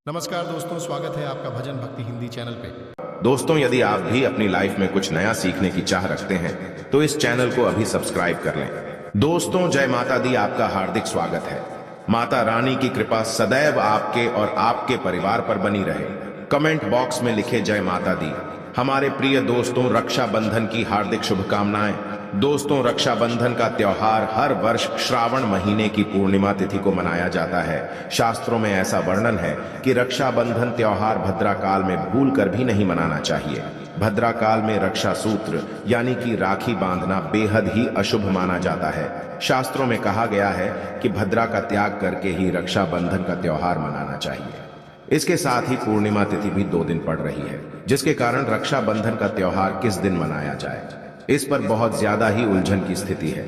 नमस्कार दोस्तों, स्वागत है आपका भजन भक्ति हिंदी चैनल पे। दोस्तों, यदि आप भी अपनी लाइफ में कुछ नया सीखने की चाह रखते हैं तो इस चैनल को अभी सब्सक्राइब कर लें। दोस्तों, जय माता दी, आपका हार्दिक स्वागत है। माता रानी की कृपा सदैव आपके और आपके परिवार पर बनी रहे। कमेंट बॉक्स में लिखे जय माता दी। हमारे प्रिय दोस्तों, रक्षाबंधन की हार्दिक शुभकामनाएं। दोस्तों, रक्षाबंधन का त्योहार हर वर्ष श्रावण महीने की पूर्णिमा तिथि को मनाया जाता है। शास्त्रों में ऐसा वर्णन है कि रक्षाबंधन त्योहार भद्रा काल में भूल कर भी नहीं मनाना चाहिए। भद्रा काल में रक्षा सूत्र यानी कि राखी बांधना बेहद ही अशुभ माना जाता है। शास्त्रों में कहा गया है कि भद्रा का त्याग करके ही रक्षाबंधन का त्योहार मनाना चाहिए। इसके साथ ही पूर्णिमा तिथि भी 2 दिन पड़ रही है, जिसके कारण रक्षाबंधन का त्योहार किस दिन मनाया जाए, इस पर बहुत ज्यादा ही उलझन की स्थिति है।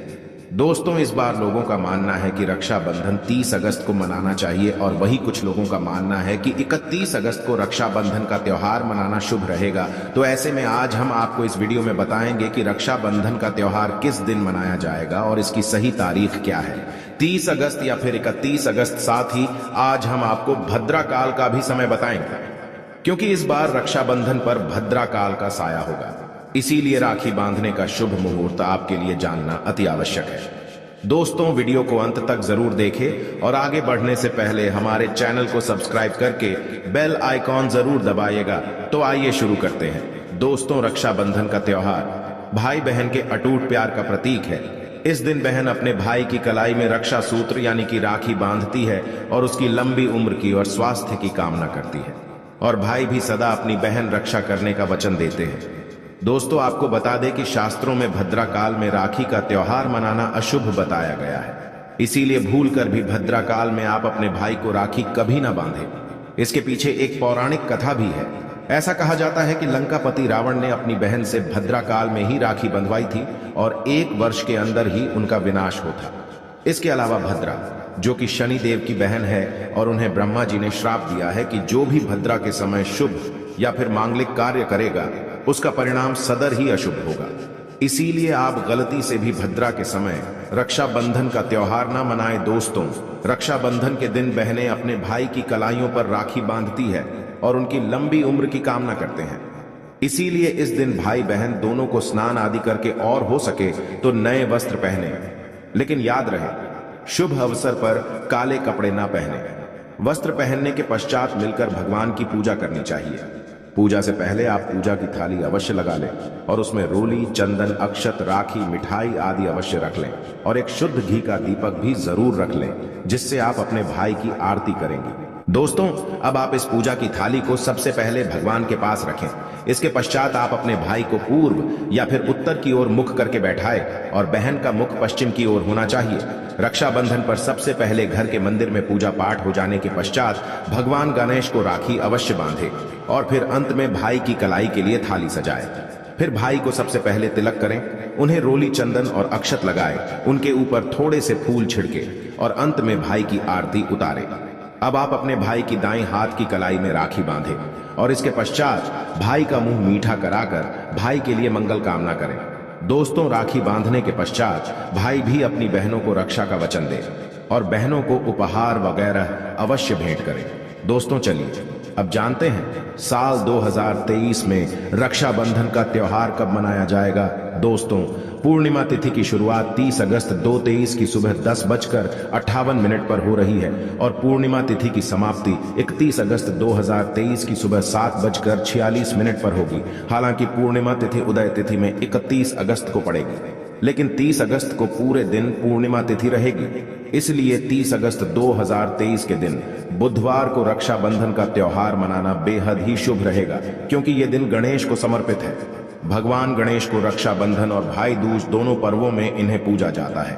दोस्तों, इस बार लोगों का मानना है कि रक्षाबंधन 30 अगस्त को मनाना चाहिए और वही कुछ लोगों का मानना है कि 31 अगस्त को रक्षाबंधन का त्योहार मनाना शुभ रहेगा। तो ऐसे में आज हम आपको इस वीडियो में बताएंगे कि रक्षाबंधन का त्योहार किस दिन मनाया जाएगा और इसकी सही तारीख क्या है, 30 अगस्त या फिर 31 अगस्त। साथ ही आज हम आपको भद्रा काल का भी समय बताएंगे, क्योंकि इस बार रक्षाबंधन पर भद्रा काल का साया होगा। इसीलिए राखी बांधने का शुभ मुहूर्त आपके लिए जानना अति आवश्यक है। दोस्तों, वीडियो को अंत तक जरूर देखें और आगे बढ़ने से पहले हमारे चैनल को सब्सक्राइब करके बेल आइकॉन जरूर दबाइएगा। तो आइए शुरू करते हैं। दोस्तों, रक्षाबंधन का त्योहार भाई बहन के अटूट प्यार का प्रतीक है। इस दिन बहन अपने भाई की कलाई में रक्षा सूत्र यानी कि राखी बांधती है और उसकी लंबी उम्र की और स्वास्थ्य की कामना करती है, और भाई भी सदा अपनी बहन रक्षा करने का वचन देते हैं। दोस्तों, आपको बता दें कि शास्त्रों में भद्रा काल में राखी का त्योहार मनाना अशुभ बताया गया है। इसीलिए भूल कर भी भद्रा काल में आप अपने भाई को राखी कभी ना बांधें। इसके पीछे एक पौराणिक कथा भी है। ऐसा कहा जाता है कि लंकापति रावण ने अपनी बहन से भद्रा काल में ही राखी बंधवाई थी और 1 वर्ष के अंदर ही उनका विनाश होता। इसके अलावा भद्रा, जो कि शनि देव की बहन है, और उन्हें ब्रह्मा जी ने श्राप दिया है कि जो भी भद्रा के समय शुभ या फिर मांगलिक कार्य करेगा उसका परिणाम सदर ही अशुभ होगा। इसीलिए आप गलती से भी भद्रा के समय रक्षाबंधन का त्योहार ना मनाएं। दोस्तों, रक्षाबंधन के दिन बहनें अपने भाई की कलाइयों पर राखी बांधती है और उनकी लंबी उम्र की कामना करते हैं। इसीलिए इस दिन भाई बहन दोनों को स्नान आदि करके और हो सके तो नए वस्त्र पहने, लेकिन याद रहे शुभ अवसर पर काले कपड़े ना पहने। वस्त्र पहनने के पश्चात मिलकर भगवान की पूजा करनी चाहिए। पूजा से पहले आप पूजा की थाली अवश्य लगा लें और उसमें रोली, चंदन, अक्षत, राखी, मिठाई आदि अवश्य रख लें और एक शुद्ध घी का दीपक भी जरूर रख लें, जिससे आप अपने भाई की आरती करेंगे। दोस्तों, अब आप इस पूजा की थाली को सबसे पहले भगवान के पास रखें। इसके पश्चात आप अपने भाई को पूर्व या फिर उत्तर की ओर मुख करके बैठाएं और बहन का मुख पश्चिम की ओर होना चाहिए। रक्षाबंधन पर सबसे पहले घर के मंदिर में पूजा पाठ हो जाने के पश्चात भगवान गणेश को राखी अवश्य बांधे और फिर अंत में भाई की कलाई के लिए थाली सजाए। फिर भाई को सबसे पहले तिलक करें, उन्हें रोली, चंदन और अक्षत लगाए, उनके ऊपर थोड़े से फूल छिड़के और अंत में भाई की आरती उतारे। अब आप अपने भाई की दाईं हाथ की कलाई में राखी बांधें और इसके पश्चात भाई का मुंह मीठा कराकर भाई के लिए मंगल कामना करें। दोस्तों, राखी बांधने के पश्चात भाई भी अपनी बहनों को रक्षा का वचन दे और बहनों को उपहार वगैरह अवश्य भेंट करें। दोस्तों, चलिए अब जानते हैं साल 2023 में रक्षाबंधन का त्योहार कब मनाया जाएगा। दोस्तों, पूर्णिमा तिथि की शुरुआत 30 अगस्त 2023 की सुबह 10:58 पर हो रही है और पूर्णिमा तिथि की समाप्ति 31 अगस्त 2023 की सुबह 7:46 पर होगी। हालांकि पूर्णिमा तिथि उदय तिथि में 31 अगस्त को पड़ेगी, लेकिन 30 अगस्त को पूरे दिन पूर्णिमा तिथि रहेगी। इसलिए 30 अगस्त 2023 के दिन बुधवार को रक्षाबंधन का त्योहार मनाना बेहद ही शुभ रहेगा, क्योंकि ये दिन गणेश को समर्पित है। भगवान गणेश को रक्षाबंधन और भाई दूज दोनों पर्वों में इन्हें पूजा जाता है।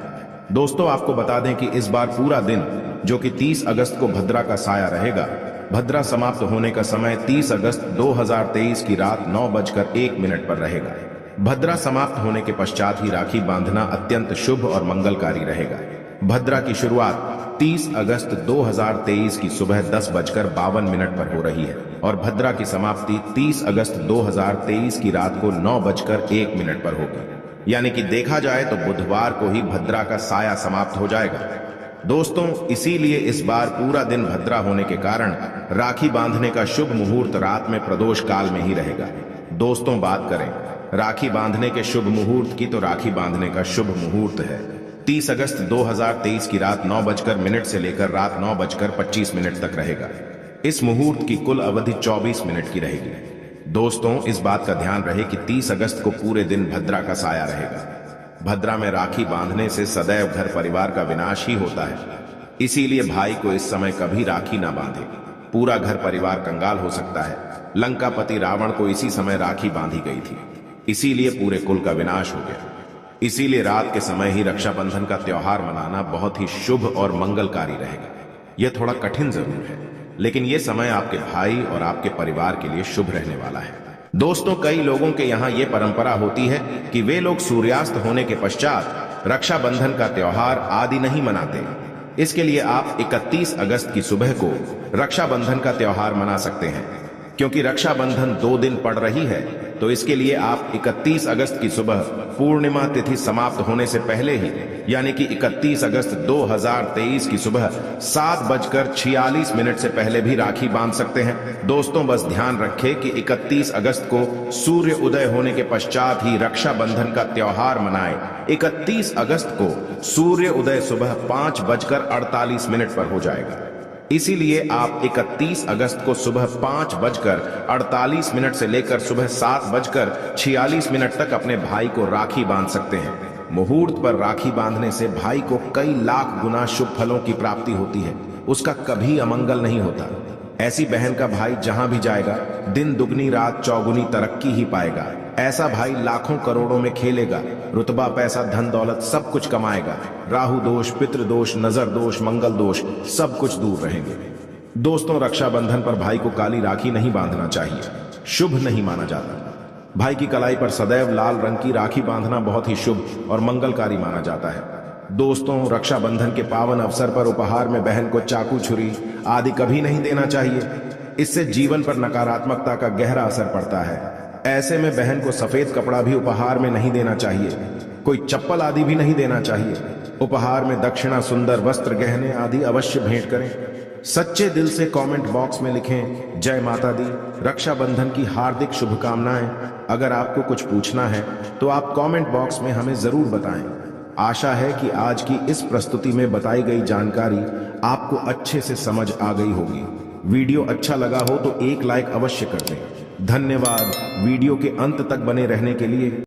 दोस्तों, आपको बता दें कि इस बार पूरा दिन, जो कि 30 अगस्त को भद्रा का साया रहेगा, भद्रा समाप्त होने का समय 30 अगस्त 2023 की रात 9:01 पर रहेगा। भद्रा समाप्त होने के पश्चात ही राखी बांधना अत्यंत शुभ और मंगलकारी रहेगा। भद्रा की शुरुआत 30 अगस्त 2023 की सुबह 10:52 पर हो रही है और भद्रा की समाप्ति 30 अगस्त 2023 की रात को 9:01 पर होगी। यानी कि देखा जाए तो बुधवार को ही भद्रा का साया समाप्त हो जाएगा। दोस्तों, इसीलिए इस बार पूरा दिन भद्रा होने के कारण राखी बांधने का शुभ मुहूर्त रात में प्रदोष काल में ही रहेगा। दोस्तों, बात करें राखी बांधने के शुभ मुहूर्त की, तो राखी बांधने का शुभ मुहूर्त है 30 अगस्त 2023 की रात 9:00 से लेकर रात 9:25 तक रहेगा। इस मुहूर्त की कुल अवधि 24 मिनट की रहेगी। दोस्तों, इस बात का ध्यान रहे कि 30 अगस्त को पूरे दिन भद्रा का साया रहेगा। भद्रा में राखी बांधने से सदैव घर परिवार का विनाश ही होता है। इसीलिए भाई को इस समय कभी राखी ना बांधे, पूरा घर परिवार कंगाल हो सकता है। लंकापति रावण को इसी समय राखी बांधी गई थी, इसीलिए पूरे कुल का विनाश हो गया। इसीलिए रात के समय ही रक्षाबंधन का त्योहार मनाना बहुत ही शुभ और मंगलकारी रहेगा। यह थोड़ा कठिन जरूर है, लेकिन यह समय आपके भाई और आपके परिवार के लिए शुभ रहने वाला है। दोस्तों, कई लोगों के यहाँ यह परंपरा होती है कि वे लोग सूर्यास्त होने के पश्चात रक्षाबंधन का त्योहार आदि नहीं मनाते। इसके लिए आप 31 अगस्त की सुबह को रक्षाबंधन का त्योहार मना सकते हैं। क्योंकि रक्षाबंधन 2 दिन पड़ रही है, तो इसके लिए आप 31 अगस्त की सुबह पूर्णिमा तिथि समाप्त होने से पहले ही, यानी कि 31 अगस्त 2023 की सुबह 7:46 से पहले भी राखी बांध सकते हैं। दोस्तों, बस ध्यान रखें कि 31 अगस्त को सूर्य उदय होने के पश्चात ही रक्षाबंधन का त्योहार मनाएं। 31 अगस्त को सूर्य उदय सुबह 5:48 पर हो जाएगा। इसीलिए आप 31 अगस्त को सुबह 5:48 से लेकर सुबह 7:46 तक अपने भाई को राखी बांध सकते हैं। मुहूर्त पर राखी बांधने से भाई को कई लाख गुना शुभ फलों की प्राप्ति होती है, उसका कभी अमंगल नहीं होता। ऐसी बहन का भाई जहां भी जाएगा, दिन दुगनी रात चौगुनी तरक्की ही पाएगा। ऐसा भाई लाखों करोड़ों में खेलेगा, रुतबा पैसा धन दौलत सब कुछ कमाएगा। राहु दोष, पितृ दोष, नजर दोष, मंगल दोष सब कुछ दूर रहेंगे। दोस्तों, रक्षाबंधन पर भाई को काली राखी नहीं बांधना चाहिए, शुभ नहीं माना जाता। भाई की कलाई पर सदैव लाल रंग की राखी बांधना बहुत ही शुभ और मंगलकारी माना जाता है। दोस्तों, रक्षाबंधन के पावन अवसर पर उपहार में बहन को चाकू, छुरी आदि कभी नहीं देना चाहिए। इससे जीवन पर नकारात्मकता का गहरा असर पड़ता है। ऐसे में बहन को सफेद कपड़ा भी उपहार में नहीं देना चाहिए, कोई चप्पल आदि भी नहीं देना चाहिए। उपहार में दक्षिणा, सुंदर वस्त्र, गहने आदि अवश्य भेंट करें। सच्चे दिल से कमेंट बॉक्स में लिखें जय माता दी, रक्षाबंधन की हार्दिक शुभकामनाएं। अगर आपको कुछ पूछना है तो आप कमेंट बॉक्स में हमें जरूर बताएं। आशा है कि आज की इस प्रस्तुति में बताई गई जानकारी आपको अच्छे से समझ आ गई होगी। वीडियो अच्छा लगा हो तो एक लाइक अवश्य कर दें। धन्यवाद वीडियो के अंत तक बने रहने के लिए।